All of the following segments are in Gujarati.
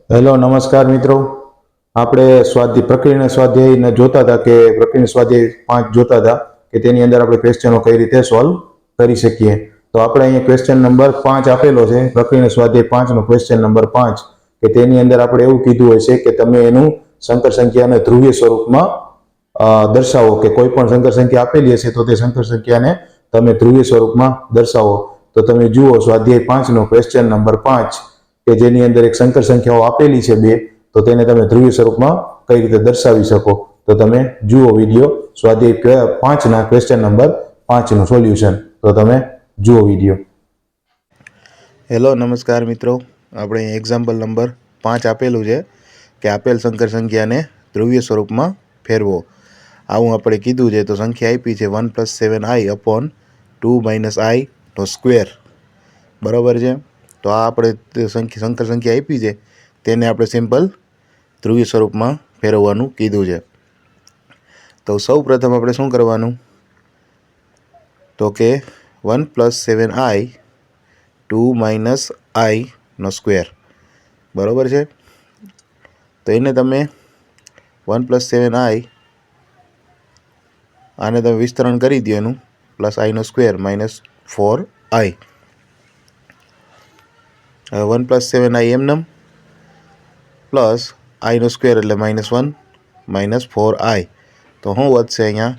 હેલો નમસ્કાર મિત્રો. આપણે પ્રક્રિયાના સ્વાધ્યાયને જોતા હતા કે પ્રક્રિયા સ્વાધ્યાય 5 જોતા હતા કે તેની અંદર આપણે ક્વેશ્ચનો કઈ રીતે સોલ્વ કરી શકીએ. તો આપણે અહીંયા ક્વેશ્ચન નંબર 5 આપેલો છે, પ્રક્રિયા સ્વાધ્યાય 5 નો ક્વેશ્ચન નંબર 5, કે તેની અંદર આપણે એવું કીધું હોય છે કે તમે એનું સંકર સંખ્યાને ધ્રુવીય સ્વરૂપમાં દર્શાવો, કે કોઈ પણ સંકર સંખ્યા આપેલી હશે તો તે સંકર સંખ્યાને તમે ધ્રુવીય સ્વરૂપમાં દર્શાવો. તો તમે જુઓ સ્વાધ્યાય 5 નો ક્વેશ્ચન નંબર 5, કે જેની અંદર એક સંકર સંખ્યાઓ આપેલી છે 2, તો તેને તમે ધ્રુવીય સ્વરૂપમાં કઈ રીતે દર્શાવી શકો. તો તમે જુઓ વિડીયો સ્વાધ્યાય 5 ના ક્વેશ્ચન નંબર 5 નું સોલ્યુશન. તો તમે જુઓ વિડીયો. હેલો નમસ્કાર મિત્રો. આપણે એક્ઝામ્પલ નંબર 5 આપેલું છે કે આપેલ સંકર સંખ્યાને ધ્રુવીય સ્વરૂપમાં ફેરવો. આવું આપણે કીધું છે. તો સંખ્યા આપી છે 1 + 7i / 2 - i નો સ્ક્વેર. બરાબર છે. તો આ આપણે સંકર સંખ્યા આપી છે તેને આપણે સિમ્પલ ધ્રુવીય સ્વરૂપમાં ફેરવવાનું કીધું છે. તો સૌ પ્રથમ આપણે શું કરવાનું, તો કે 1 + 7i / 2 - i નો સ્ક્વેર. બરાબર છે. તો એને તમે 1 + 7i આને તમે વિસ્તરણ કરી દો એનું, +i નો સ્ક્વેર -4i. હવે 1 + 7i એમનેમ, પ્લસ i નો સ્ક્વેર એટલે -1 -4i. તો શું વધશે અહીંયા?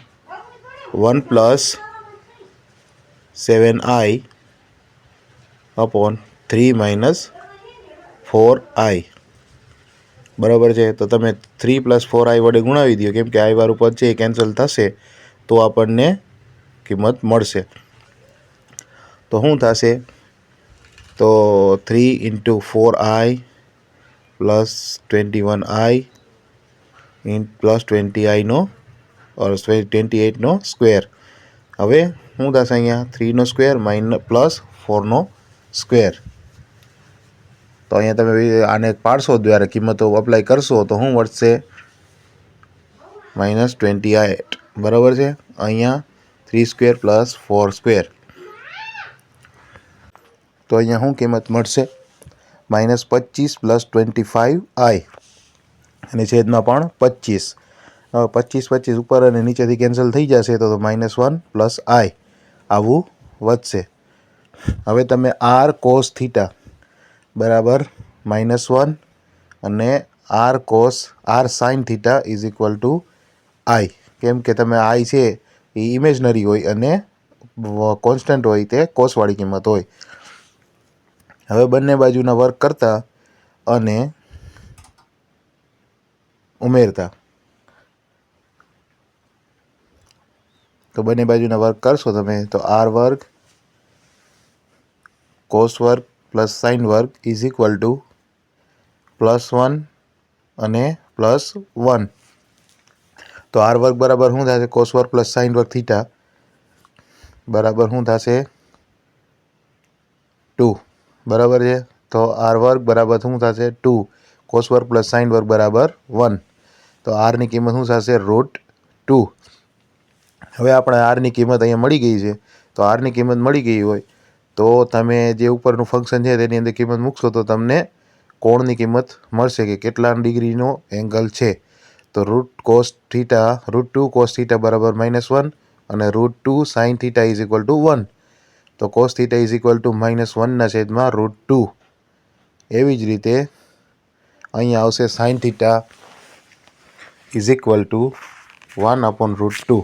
1 + 7i / 3 - 4i. બરાબર છે. તો તમે 3 + 4i વડે ગુણાવી દો, કેમ કે i વાળું પદ છે એ કેન્સલ થશે તો આપણને કિંમત મળશે. તો શું થશે? તો 3 × 4i + 21i + 20i નો 28 નો સ્ક્વેર. હવે શું થશે અહીંયા? 3 નો સ્ક્વેર +4 નો સ્ક્વેર. તો અહીંયા તમે આને પાડશો, દ્વારા કિંમતો અપ્લાય કરશો તો શું વધશે? -28. બરાબર છે. અહીંયા 3² + 4². તો અહીંયા શું કિંમત મળશે? -25 + 25i અને છેદમાં પણ 25. હવે 25 ઉપર અને નીચેથી કેન્સલ થઈ જશે તો -1 + i આવું વધશે. હવે તમે r cos θ બરાબર -1 અને r sin θ = i. કેમ કે તમે i છે એ ઇમેજનરી હોય અને કોન્સ્ટન્ટ હોય, તે કોસવાળી કિંમત હોય. હવે બંને બાજુના વર્ગ કરતા અને ઉમેરતા, તો બંને બાજુના વર્ગ કરશો તમે તો r² cos² + sin² = +1 અને +1. તો r² બરાબર શું થશે? cos² + sin² θ બરાબર શું થશે? 2. બરાબર છે. તો r² બરાબર શું થશે? 2. cos² + sin² બરાબર 1. તો r ની કિંમત શું થશે? √2. હવે આપણે r ની કિંમત અહીંયા મળી ગઈ છે. તો r ની કિંમત મળી ગઈ હોય તો તમે જે ઉપરનું ફંક્શન છે તેની અંદર કિંમત મૂકશો તો તમને કોણની કિંમત મળશે, કે કેટલા ડિગ્રીનો એંગલ છે. તો √2 cos θ બરાબર -1 અને √2 sin θ = 1. તો cos θ = -1/√2. એવી જ રીતે અહીંયા આવશે sin θ = 1/√2.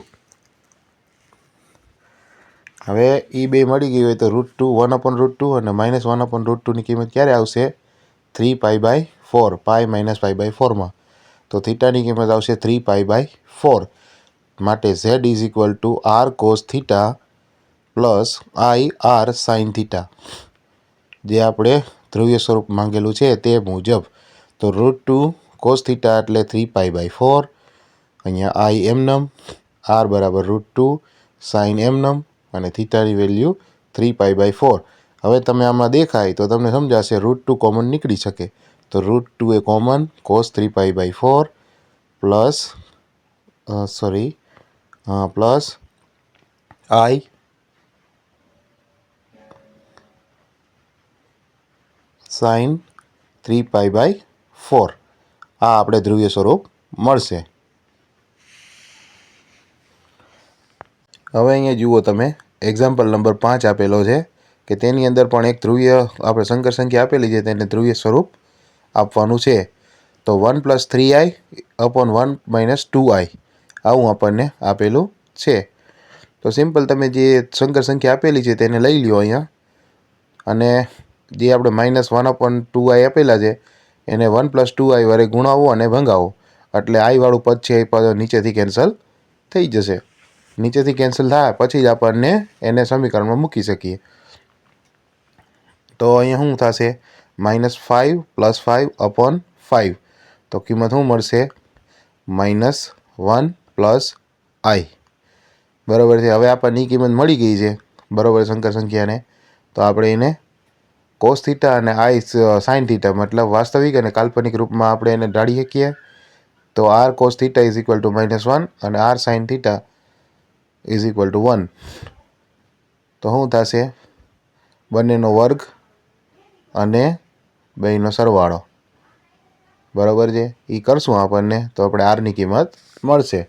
હવે એ બે મળી ગઈ હોય તો √2 1/√2 અને -1/√2 ની કિંમત ક્યારે આવશે? 3π/4, π - π/4 માં. તો થીટાની કિંમત આવશે 3π/4. માટે z = r cos θ + i r sin θ, જે આપણે ધ્રુવીય સ્વરૂપ માંગેલું છે તે મુજબ. તો √2 cos θ એટલે 3π/4. અહીંયા i એમનેમ, r બરાબર √2, sin એમનેમ અને થીટાની વેલ્યુ 3π/4. હવે તમે આમાં દેખાય તો તમને સમજાશે √2 કોમન નીકળી શકે. તો √2 એ common, cos 3π/4 plus i sin 3π/4. 4 આ આપણે ધ્રુવીય સ્વરૂપ મળશે। હવે અહીંયા જુઓ તમે એક્ઝામ્પલ નંબર 5 આપેલો છે કે તેની અંદર પણ એક ધ્રુવીય આપણે સંકર સંખ્યા આપેલી છે તેને ધ્રુવીય સ્વરૂપ આપવાનું છે। તો 1 + 3i upon 1 - 2i આવું આપણને આપેલું છે। તો સિમ્પલ તમે જે સંકર સંખ્યા આપેલી છે તેને લઈ લ્યો અહીંયા અને જે આપણે -1/2i આપેલા છે એને 1 + 2i વડે ગુણાવો અને ભંગાવો એટલે i વાળું પદ છે એ પદ નીચેથી કેન્સલ થઈ જશે। નીચેથી કેન્સલ થાય પછી જ આપણને એને સમીકરણમાં મૂકી શકીએ। તો અહીંયા શું થશે -5 + 5/5 તો કિંમત શું મળશે -1 + i બરાબર છે। હવે આપણને કિંમત મળી ગઈ છે બરાબર સંકર સંખ્યાને તો આપણે એને cos θ અને i sin θ મતલબ વાસ્તવિક અને કાલ્પનિક રૂપમાં આપણે એને ઢાળી શકીએ। તો r cos θ = -1 અને r sin θ = 1 તો શું થશે બંનેનો વર્ગ અને બેયનો સરવાળો બરાબર છે એ કરશું આપણને તો આપણે આરની કિંમત મળશે।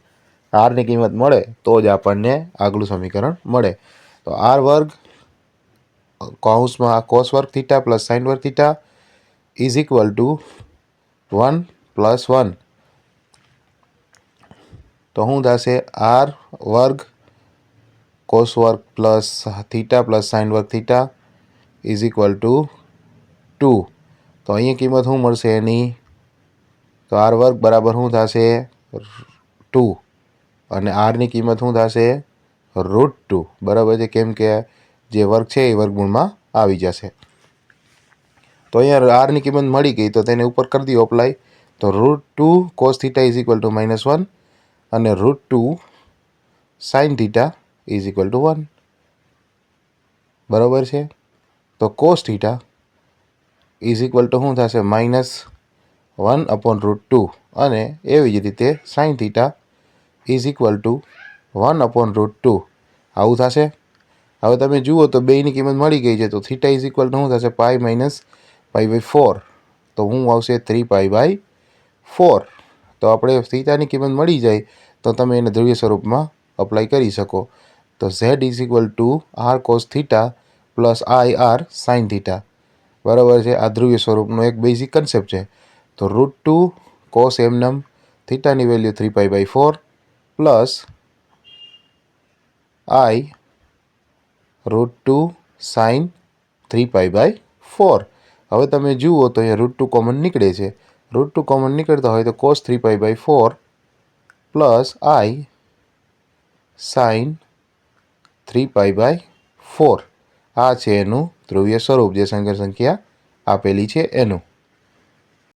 આરની કિંમત મળે તો જ આપણને આગલું સમીકરણ મળે। તો r² કૌંસમાં cos વર્ગ θ + sin વર્ગ θ = 1 + 1 તો શું થશે r² cos વર્ગ θ + sin વર્ગ θ = 2 તો અહીંયા કિંમત શું મળશે એની તો r² બરાબર શું થશે 2 અને આરની કિંમત શું થશે √2 બરાબર છે કેમ કે જે વર્ગ છે એ વર્ગમૂળમાં આવી જશે। તો અહીંયા આરની કિંમત મળી ગઈ તો તેને ઉપર કરી દો અપ્લાય તો √2 cos θ = -1 અને √2 sin θ = 1 બરાબર છે। તો cos θ શું થશે -1/√2 અને એવી જ રીતે sin θ = 1/√2 આવું થશે। હવે તમે જુઓ તો બેયની કિંમત મળી ગઈ છે તો θ શું થશે π - π/4 તો શું આવશે 3π/4 તો આપણે θની કિંમત મળી જાય તો તમે એને ધ્રુવીય સ્વરૂપમાં અપ્લાય કરી શકો। તો z = r cos θ + i r sin θ બરાબર છે આ ધ્રુવીય સ્વરૂપનો એક બેઝિક કન્સેપ્ટ છે। તો √2 cos એમનેમ થીટાની વેલ્યુ 3π/4 પ્લસ i √2 sin 3π/4 હવે તમે જુઓ તો અહીંયા √2 કોમન નીકળે છે √2 કોમન નીકળતા હોય તો cos 3π/4 પ્લસ i sin 3π/4 આ છે એનું ધ્રુવીય સ્વરૂપ જે સંકર સંખ્યા આપેલી છે એનું।